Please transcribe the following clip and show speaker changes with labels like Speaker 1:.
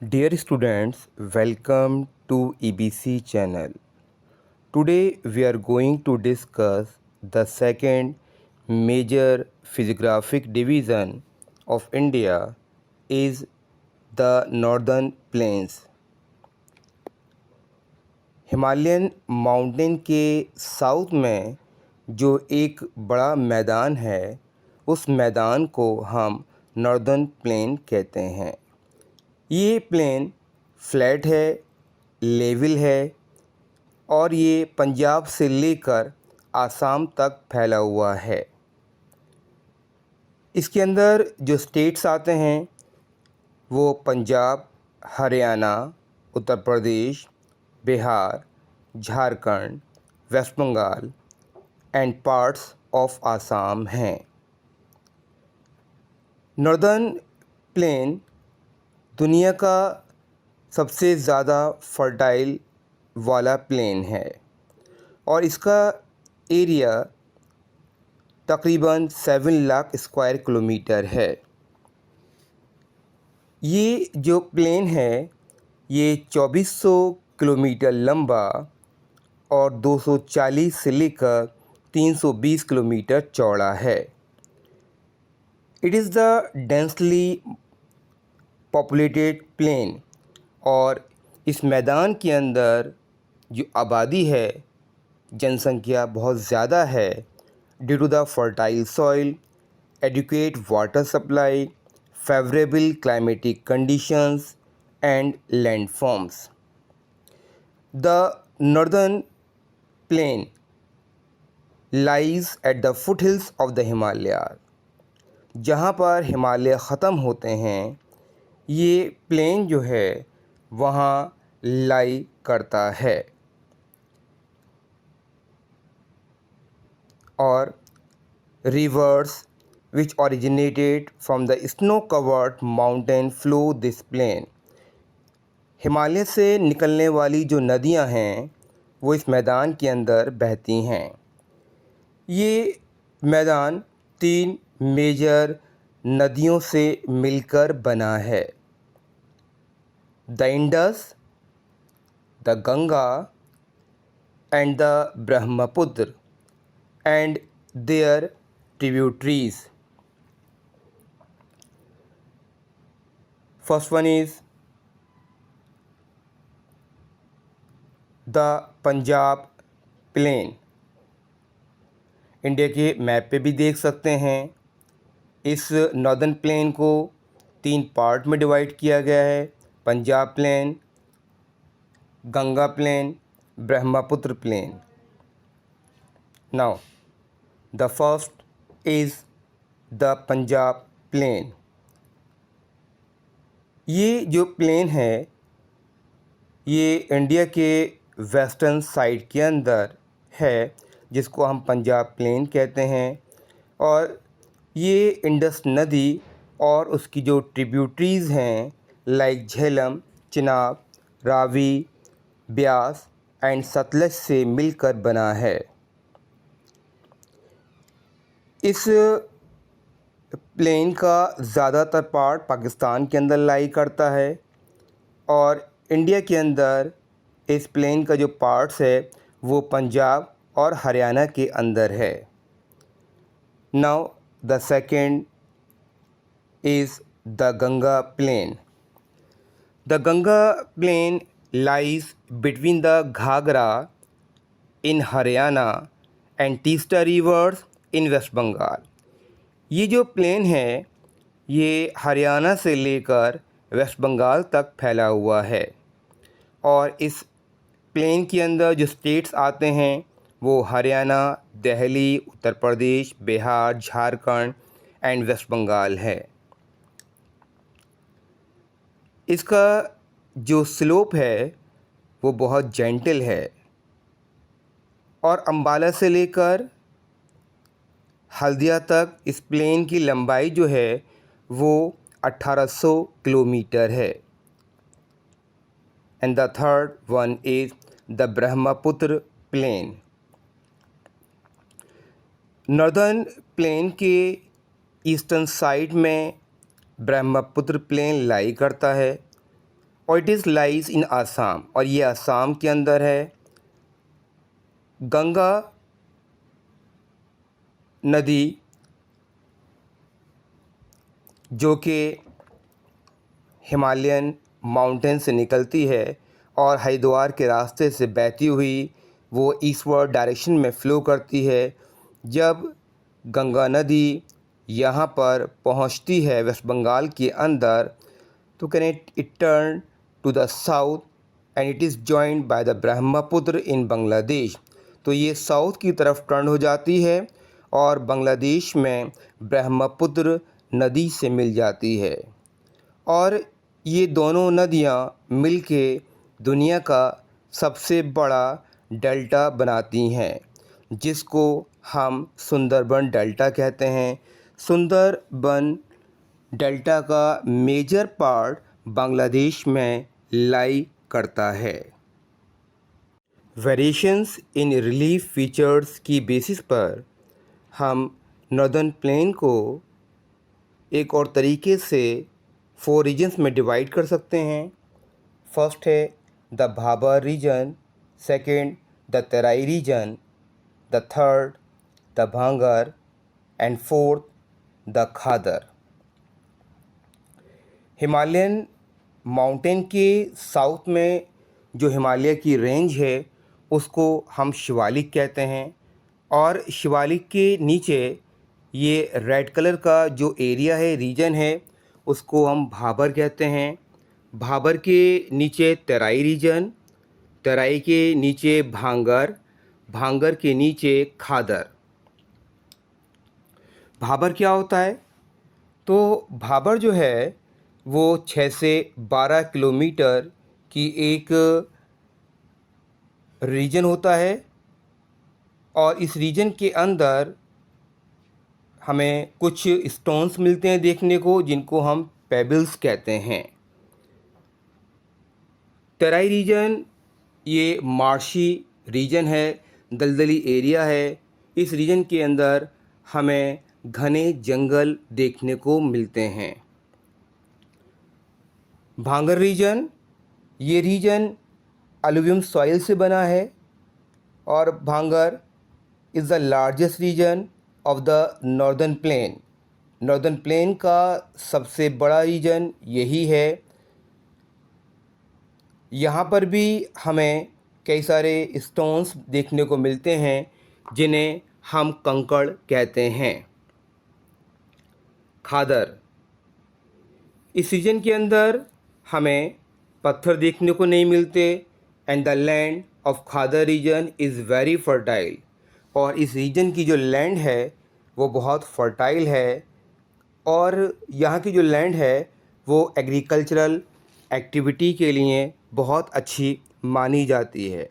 Speaker 1: Dear students, welcome to EBC channel. Today we are going to discuss the second major physiographic division of India is the Northern Plains. Himalayan mountain के south में जो एक बड़ा मैदान है उस मैदान को हम नॉर्दर्न प्लेन कहते हैं। ये प्लेन फ्लैट है, लेवल है और ये पंजाब से लेकर आसाम तक फैला हुआ है। इसके अंदर जो स्टेट्स आते हैं वो Punjab, Haryana, Uttar Pradesh, Bihar, Jharkhand, West Bengal and parts of Assam हैं। नॉर्दर्न प्लेन दुनिया का सबसे ज़्यादा फर्टाइल वाला प्लेन है और इसका एरिया तकरीबन 7 लाख स्क्वायर किलोमीटर है। ये जो प्लेन है ये 2400 किलोमीटर लंबा और 240 से लेकर 320 किलोमीटर चौड़ा है। It is the densely populated plain और इस मैदान के अंदर जो आबादी है, जनसंख्या बहुत ज़्यादा है due to the fertile soil, adequate water supply, favourable climatic conditions and landforms. The northern plain lies at the foothills of the Himalaya. जहाँ पर हिमालय ख़त्म होते हैं ये प्लेन जो है वहाँ लाई करता है और reverse which originated from the snow-covered mountain flow this plain। Himalaya से निकलने वाली जो नदियां हैं वो इस मैदान के अंदर बहती हैं। ये मैदान 3 मेजर नदियों से मिलकर बना है, the Indus, the Ganga and the Brahmaputra and their tributaries। First one is the Punjab plain. India के मैप पे भी देख सकते हैं इस नॉर्दर्न प्लेन को 3 पार्ट में डिवाइड किया गया है, Punjab plain, Ganga plain, Brahmaputra plain. Now the first is the Punjab plain. ये जो प्लेन है ये इंडिया के वेस्टर्न साइड के अंदर है जिसको हम पंजाब प्लेन कहते हैं और ये इंडस नदी और उसकी जो ट्रिब्यूटरीज़ हैं लाइक झेलम, चिनाब, रावी, ब्यास एंड सतलज से मिलकर बना है। इस प्लेन का ज़्यादातर पार्ट पाकिस्तान के अंदर लाई करता है और इंडिया के अंदर इस प्लेन का जो पार्ट्स है वो पंजाब और हरियाणा के अंदर है। Now the second is the Ganga plain. The Ganga plain lies between the Ghaghara in Haryana and Teesta rivers in West Bengal. ये जो प्लेन है ये हरियाणा से लेकर वेस्ट बंगाल तक फैला हुआ है और इस प्लेन के अंदर जो स्टेट्स आते हैं वो हरियाणा, दिल्ली, उत्तर प्रदेश, बिहार, झारखंड एंड वेस्ट बंगाल है। इसका जो स्लोप है वो बहुत जेंटल है और अंबाला से लेकर हल्दिया तक इस प्लेन की लंबाई जो है वो 1800 किलोमीटर है। And the third one is the Brahmaputra plain. Northern plain के ईस्टर्न साइड में ब्रह्मपुत्र प्लेन लाई करता है और it is lies in Assam, और ये आसाम के अंदर है। गंगा नदी जो कि हिमालयन माउंटेन से निकलती है और हरिद्वार के रास्ते से बहती हुई वो ईस्टवर्ड डायरेक्शन में फ़्लो करती है। जब गंगा नदी यहाँ पर पहुँचती है वेस्ट बंगाल के अंदर, तो can it turn to the south and it is joined by the Brahmaputra in Bangladesh. तो ये साउथ की तरफ टर्न हो जाती है और बांग्लादेश में ब्रह्मपुत्र नदी से मिल जाती है, और ये दोनों नदियाँ मिलके दुनिया का सबसे बड़ा डेल्टा बनाती हैं, जिसको हम सुंदरबन डेल्टा कहते हैं। सुंदरबन डेल्टा का मेजर पार्ट बांग्लादेश में लाई करता है। वेरिएशंस इन रिलीफ फीचर्स की बेसिस पर हम नॉर्दर्न प्लेन को एक और तरीके से 4 रीजन्स में डिवाइड कर सकते हैं। फर्स्ट है the Bhabar region, second the Terai region, the third the Bhangar and fourth the Khadar. Himalayan mountain के साउथ में जो हिमालय की रेंज है उसको हम शिवालिक कहते हैं, और शिवालिक के नीचे ये रेड कलर का जो एरिया है, रीजन है, उसको हम भाबर कहते हैं। भाबर के नीचे तराई रीजन, तराई के नीचे भांगर, भांगर के नीचे खादर। भाबर क्या होता है? तो भाबर जो है वो 6 से 12 किलोमीटर की एक रीजन होता है, और इस रीजन के अंदर हमें कुछ स्टोन्स मिलते हैं देखने को, जिनको हम पेबल्स कहते हैं। तराई रीजन ये मार्शी रीजन है, दलदली एरिया है। इस रीजन के अंदर हमें घने जंगल देखने को मिलते हैं। भांगर रीजन, ये रीजन अलुवियम सॉइल से बना है, और bhangar is the largest region of the northern plain. Northern plain का सबसे बड़ा रीजन यही है। यहाँ पर भी हमें कई सारे स्टोन्स देखने को मिलते हैं जिन्हें हम कंकड़ कहते हैं। खादर, इस रीजन के अंदर हमें पत्थर देखने को नहीं मिलते, and the land of khadar region is very fertile. और इस रीजन की जो लैंड है वो बहुत फर्टाइल है, और यहाँ की जो लैंड है वो एग्रीकल्चरल एक्टिविटी के लिए बहुत अच्छी मानी जाती है।